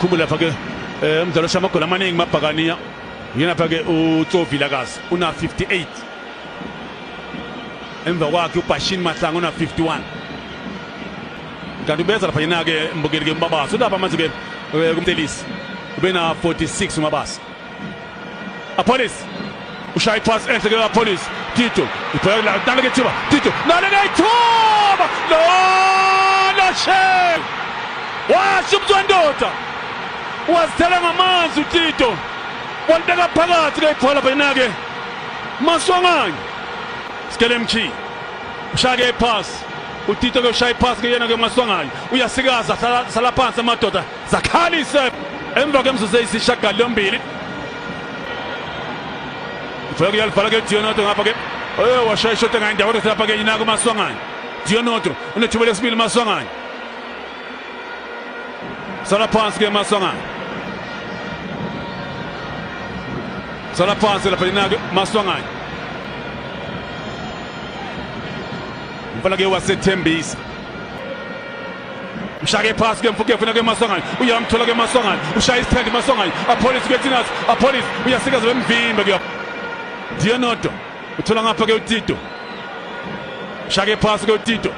ukhumbula lapha ke umdlalo shamagola amaningi mabhakaniya yena lapha ke uTsovilakazi una 58 emva kwakhe uBashin Mahlanga una 51 kanti beza lapha yena ke mbukeli ke Mbabaso lapha manje ke kumtelisi ubena 46 uMabasa Apolis ushaya pass enhle ke Apolis Tito ibhola la dala ke thiba Tito nale ke ithuba lo she washubzwandoda wazithela ngamanzi uTito wanteka phakathi ke ibhola phayina ke Maswanganye Skelemchi ushaya pass uTito ke ushaya pass ke yena ke Maswanganye uyasikaza sala phansi amadoda zakhalise emva kwemzuzu eyisishagalombili Fake yalifala ke Dionoto ngapha ke washaya shot ngendawo lapha ke yina kuMaswanganye Dionoto unethuba lesibili Maswanganye sala phansi ke Maswanganye sala phansi lapha yina ke Maswanganye mfana ke wasethembisa ushaya pass ke mfuke ufuna ke Maswanganye uyamthola ke Maswanganye ushaya isithandi Maswanganye Apolice ke Tinas Apolice uyasikaza wemvimbe ke Dionoto uthola ngapha ke uTito shake pass ke uTito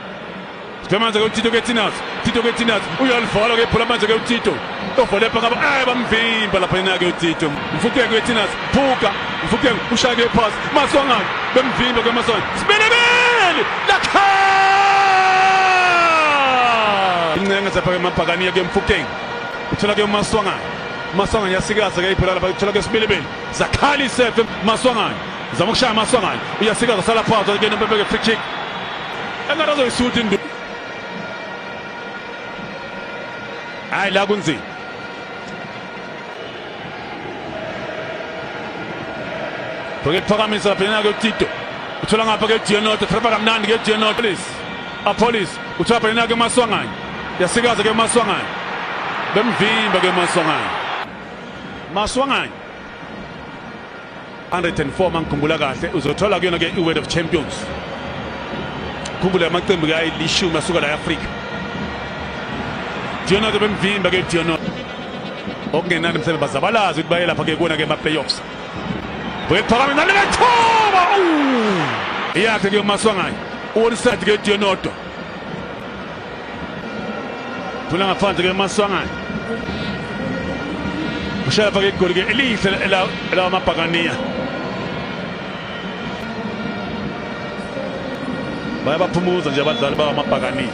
siphemanje ke uTito ke Tinas Tito ke Tinas uyalivala ke phula manje ke uTito tovole pha ngaba bamvimba lapha yena ke uTito mfuke ke Tinas phuka mfuke ushake pass Maswanganye bemvimba ke Maswanganye sibelebele lakha incenga zapha ke mabhakaniya ke mfuke uthola ke Maswanganye yasikaza ke iphela lapha uthola ke sibelebele zakhalise Maswanganye zama ukushaya Maswanganye uyasikaza sala phansi ke nembebe ke free kick engarazo isuthi ndu hayi la kunzima Phakathi phakamisa lapha yena ke uTito uthola ngapha ke Dionoto trapa kamnandi ke Dionoto Apolis uthola lapha yena ke Maswanganye yasikaza ke Maswanganye bemvimba ke Maswanganye 104 mangikhumbula kahle uzothola kuyona ke iWorld of Champions khumbula amaqembu ke ayilishumi asuka la eAfrika Dionoto bemvimba ke Dionoto okungenani msebenzi bazabalazi ukuthi baye lapha ke kuona ke ama-playoffs boyephakame nale bethoba yakhe ke Maswanganye uwonisadi ke Dionoto phula ngaphandle ke Maswanganye ushaya phake igoli ke elihle la mabhakaniya bayabaphumuza nje abadlali bamabhakaniya